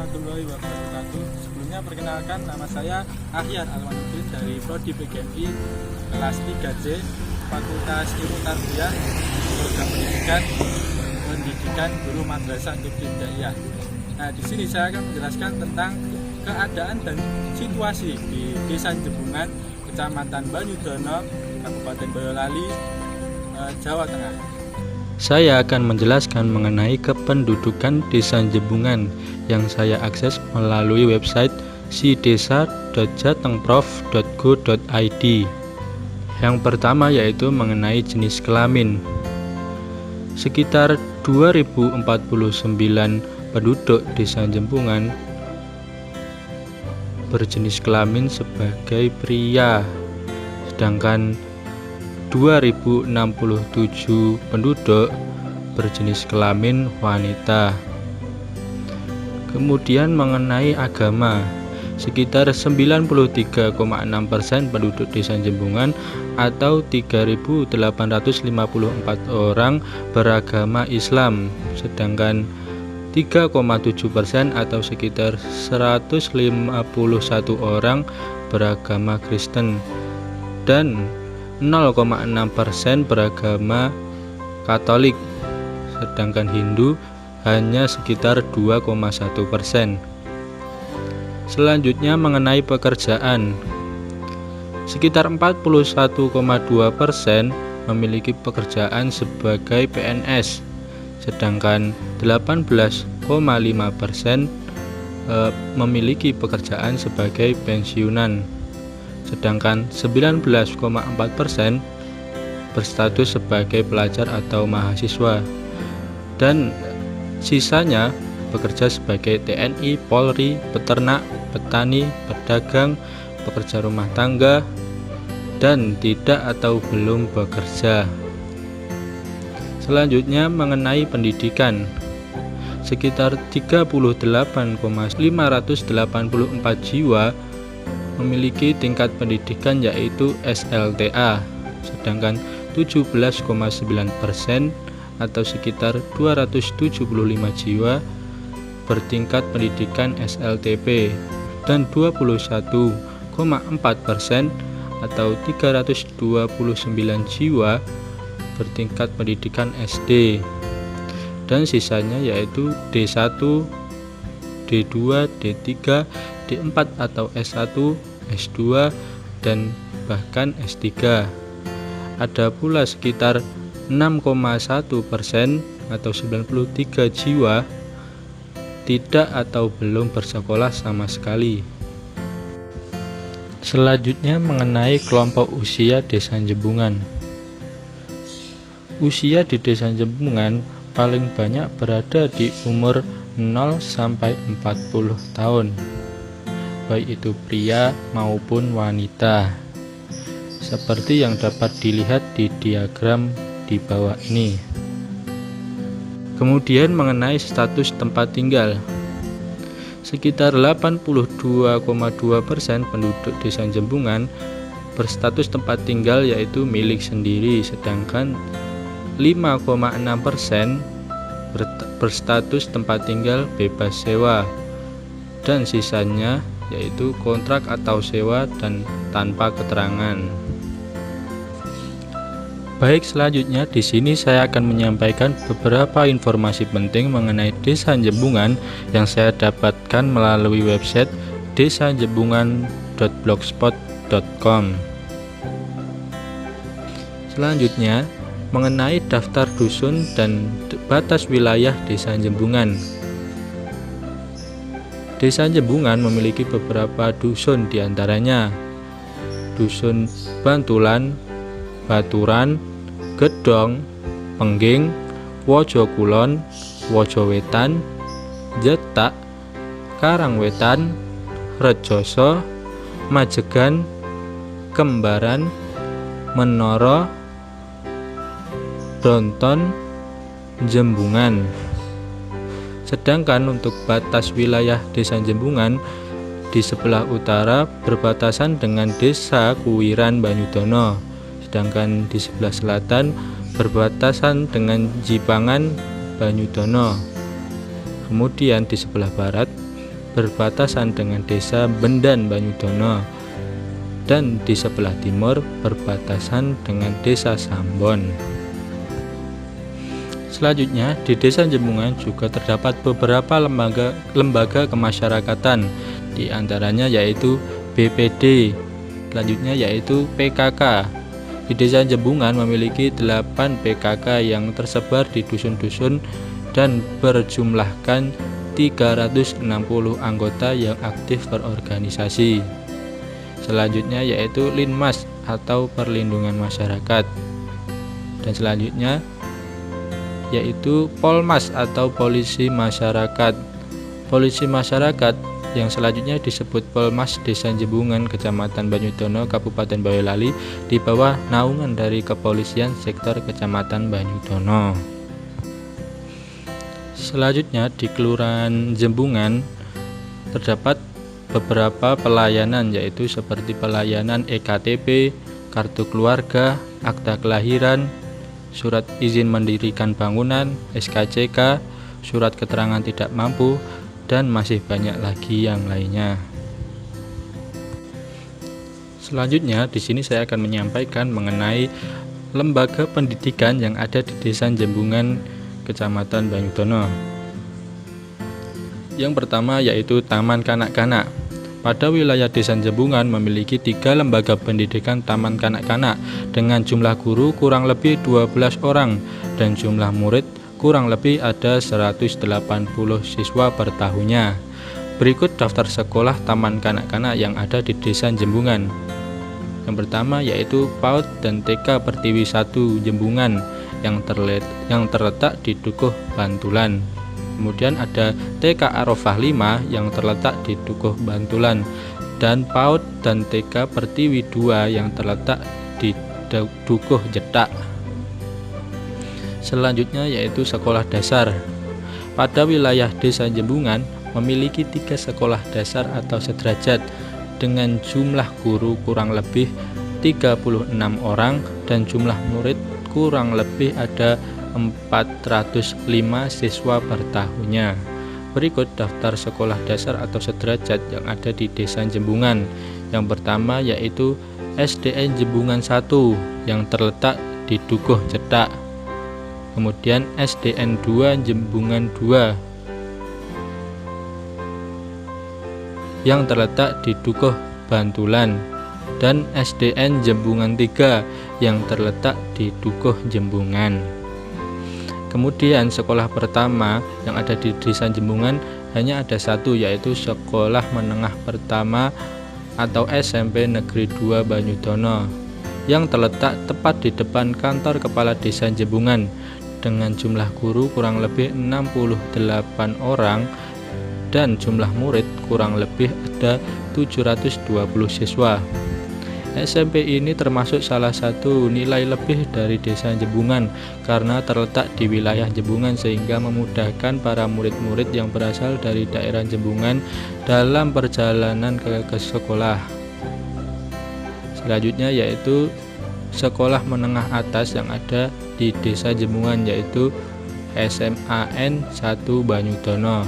warahmatullahi wabarakatuh. Sebelumnya perkenalkan, nama saya Ahyar Almanuddin dari Prodi PGMI kelas 3C Fakultas Ilmu Tarbiyah Program Pendidikan Guru Madrasah Ibtidaiyah. Nah, di sini saya akan menjelaskan tentang keadaan dan situasi di Desa Jembungan, Kecamatan Banyudono, Kabupaten Boyolali, Jawa Tengah. Saya akan menjelaskan mengenai kependudukan Desa Jembungan yang saya akses melalui website sidesa.jatengprof.go.id. Yang pertama yaitu mengenai jenis kelamin. Sekitar 2049 penduduk Desa Jembungan berjenis kelamin sebagai pria, sedangkan 2067 penduduk berjenis kelamin wanita. Kemudian mengenai agama, sekitar 93,6% penduduk Desa Jembungan atau 3.854 orang beragama Islam, sedangkan 3,7% atau sekitar 151 orang beragama Kristen dan 0,6% beragama Katolik, sedangkan Hindu hanya sekitar 2,1%. Selanjutnya mengenai pekerjaan, sekitar 41,2% memiliki pekerjaan sebagai PNS, sedangkan 18,5% memiliki pekerjaan sebagai pensiunan, sedangkan 19,4% berstatus sebagai pelajar atau mahasiswa, dan sisanya bekerja sebagai TNI, Polri, peternak, petani, pedagang, pekerja rumah tangga, dan tidak atau belum bekerja. Selanjutnya mengenai pendidikan, sekitar 38,584 jiwa memiliki tingkat pendidikan yaitu SLTA, sedangkan 17,9% atau sekitar 275 jiwa bertingkat pendidikan SLTP, dan 21,4% atau 329 jiwa bertingkat pendidikan SD, dan sisanya yaitu D1, D2, D3, D4 atau S1, S2, dan bahkan S3. Ada pula sekitar 6,1% atau 93 jiwa tidak atau belum bersekolah sama sekali. Selanjutnya mengenai kelompok usia Desa Jembungan. Usia di Desa Jembungan paling banyak berada di umur 0 sampai 40 tahun, baik itu pria maupun wanita, seperti yang dapat dilihat di diagram di bawah ini. Kemudian mengenai status tempat tinggal, sekitar 82,2% penduduk Desa Jembungan berstatus tempat tinggal yaitu milik sendiri, sedangkan 5,6% berstatus tempat tinggal bebas sewa, dan sisanya yaitu kontrak atau sewa dan tanpa keterangan. Baik, selanjutnya di sini saya akan menyampaikan beberapa informasi penting mengenai Desa Jembungan yang saya dapatkan melalui website desajembungan.blogspot.com. Selanjutnya mengenai daftar dusun dan batas wilayah Desa Jembungan. Desa Jembungan memiliki beberapa dusun, diantaranya Dusun Bantulan, Baturan, Gedong, Pengging, Wojo Kulon, Wojo Wetan, Jetak, Karangwetan, Rejoso, Majegan, Kembaran, Menoro, Bronton, Jembungan. Sedangkan untuk batas wilayah Desa Jembungan, di sebelah utara berbatasan dengan Desa Kuwiran Banyudono, sedangkan di sebelah selatan berbatasan dengan Jipangan Banyudono. Kemudian di sebelah barat berbatasan dengan Desa Bendan Banyudono, dan di sebelah timur berbatasan dengan Desa Sambon. Selanjutnya, di Desa Jembungan juga terdapat beberapa lembaga kemasyarakatan, di antaranya yaitu BPD, selanjutnya yaitu PKK. Di Desa Jembungan memiliki 8 PKK yang tersebar di dusun-dusun dan berjumlahkan 360 anggota yang aktif berorganisasi. Selanjutnya yaitu Linmas atau Perlindungan Masyarakat. Dan selanjutnya yaitu Polmas atau Polisi Masyarakat. Polisi Masyarakat yang selanjutnya disebut Polmas Desa Jembungan, Kecamatan Banyudono, Kabupaten Boyolali, di bawah naungan dari Kepolisian Sektor Kecamatan Banyudono. Selanjutnya di Kelurahan Jembungan terdapat beberapa pelayanan, yaitu seperti pelayanan EKTP, kartu keluarga, akta kelahiran, surat izin mendirikan bangunan, SKCK, surat keterangan tidak mampu, dan masih banyak lagi yang lainnya. Selanjutnya di sini saya akan menyampaikan mengenai lembaga pendidikan yang ada di Desa Jembungan, Kecamatan Banyudono. Yang pertama yaitu Taman Kanak-kanak. Pada wilayah Desa Jembungan memiliki 3 lembaga pendidikan taman kanak-kanak dengan jumlah guru kurang lebih 12 orang dan jumlah murid kurang lebih ada 180 siswa per tahunnya. Berikut daftar sekolah taman kanak-kanak yang ada di Desa Jembungan. Yang pertama yaitu PAUD dan TK Pertiwi 1 Jembungan yang terletak di Dukuh Bantulan. Kemudian ada TK Arofah 5 yang terletak di Dukuh Bantulan, dan PAUD dan TK Pertiwi 2 yang terletak di Dukuh Jetak. Selanjutnya yaitu sekolah dasar. Pada wilayah Desa Jembungan memiliki 3 sekolah dasar atau sederajat dengan jumlah guru kurang lebih 36 orang dan jumlah murid kurang lebih ada 405 siswa per tahunnya. Berikut daftar sekolah dasar atau sederajat yang ada di Desa Jembungan. Yang pertama yaitu SDN Jembungan 1 yang terletak di Dukuh Jetak. Kemudian SDN 2 Jembungan 2 yang terletak di Dukuh Bantulan, dan SDN Jembungan 3 yang terletak di Dukuh Jembungan. Kemudian sekolah pertama yang ada di Desa Jembungan hanya ada 1, yaitu Sekolah Menengah Pertama atau SMP Negeri 2 Banyudono yang terletak tepat di depan kantor Kepala Desa Jembungan dengan jumlah guru kurang lebih 68 orang dan jumlah murid kurang lebih ada 720 siswa. SMP ini termasuk salah satu nilai lebih dari Desa Jembungan karena terletak di wilayah Jembungan sehingga memudahkan para murid-murid yang berasal dari daerah Jembungan dalam perjalanan ke sekolah. Selanjutnya yaitu sekolah menengah atas yang ada di Desa Jembungan, yaitu SMAN 1 Banyudono.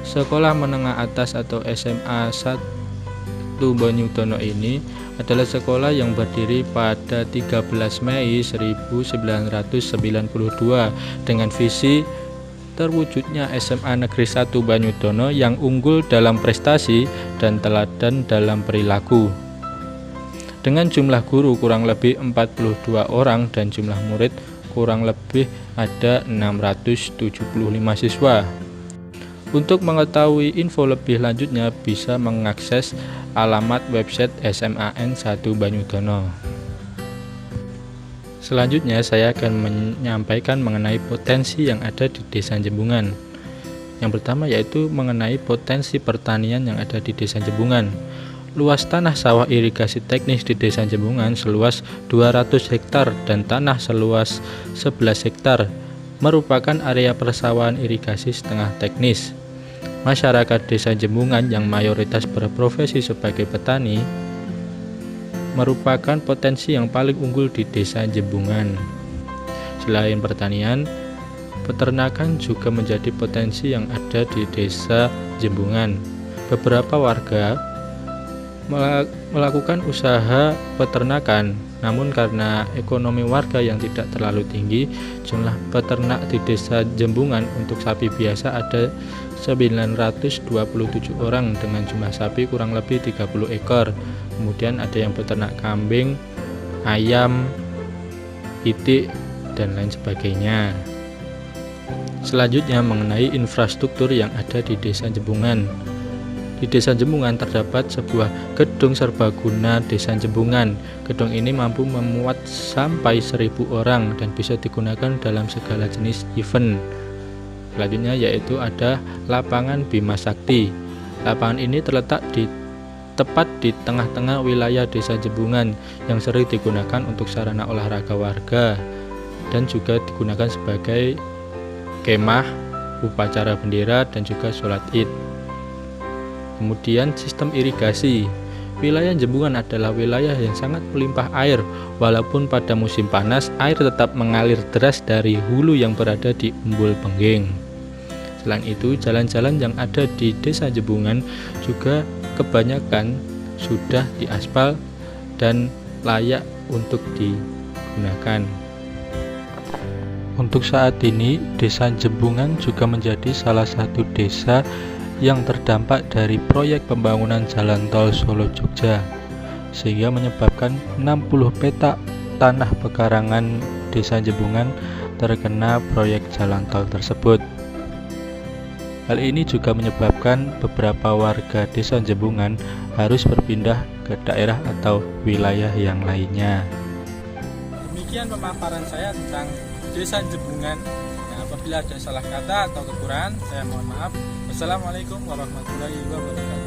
Sekolah menengah atas atau SMA 1 Banyudono ini adalah sekolah yang berdiri pada 13 Mei 1992 dengan visi terwujudnya SMA Negeri 1 Banyudono yang unggul dalam prestasi dan teladan dalam perilaku. Dengan jumlah guru kurang lebih 42 orang dan jumlah murid kurang lebih ada 675 siswa. Untuk mengetahui info lebih lanjutnya bisa mengakses alamat website SMAN 1 Banyudono. Selanjutnya saya akan menyampaikan mengenai potensi yang ada di Desa Jembungan. Yang pertama yaitu mengenai potensi pertanian yang ada di Desa Jembungan. Luas tanah sawah irigasi teknis di Desa Jembungan seluas 200 hektar dan tanah seluas 11 hektar merupakan area persawahan irigasi setengah teknis. Masyarakat Desa Jembungan yang mayoritas berprofesi sebagai petani merupakan potensi yang paling unggul di Desa Jembungan. Selain pertanian, peternakan juga menjadi potensi yang ada di Desa Jembungan. Beberapa warga melakukan usaha peternakan, namun karena ekonomi warga yang tidak terlalu tinggi, jumlah peternak di desa Jembungan untuk sapi biasa ada 927 orang dengan jumlah sapi kurang lebih 30 ekor. Kemudian ada yang peternak kambing, ayam, itik, dan lain sebagainya. Selanjutnya mengenai infrastruktur yang ada di desa Jembungan. Di desa Jembungan terdapat sebuah gedung serbaguna desa Jembungan. Gedung ini mampu memuat sampai 1000 orang dan bisa digunakan dalam segala jenis event. Selanjutnya yaitu ada lapangan Bima Sakti. Lapangan ini terletak tepat di tengah-tengah wilayah desa Jembungan yang sering digunakan untuk sarana olahraga warga dan juga digunakan sebagai kemah, upacara bendera, dan juga sholat id. Kemudian sistem irigasi. Wilayah Jembungan adalah wilayah yang sangat melimpah air. Walaupun pada musim panas, air tetap mengalir deras dari hulu yang berada di Umbul Bengging. Selain itu, jalan-jalan yang ada di desa Jembungan juga kebanyakan sudah diaspal dan layak untuk digunakan. Untuk saat ini, desa Jembungan juga menjadi salah satu desa yang terdampak dari proyek pembangunan jalan tol Solo Jogja, sehingga menyebabkan 60 petak tanah pekarangan desa Jembungan terkena proyek jalan tol tersebut. Hal ini juga menyebabkan beberapa warga desa Jembungan harus berpindah ke daerah atau wilayah yang lainnya. Demikian pemaparan saya tentang desa Jembungan. Apabila ada salah kata atau kekurangan, saya mohon maaf. Wassalamualaikum warahmatullahi wabarakatuh.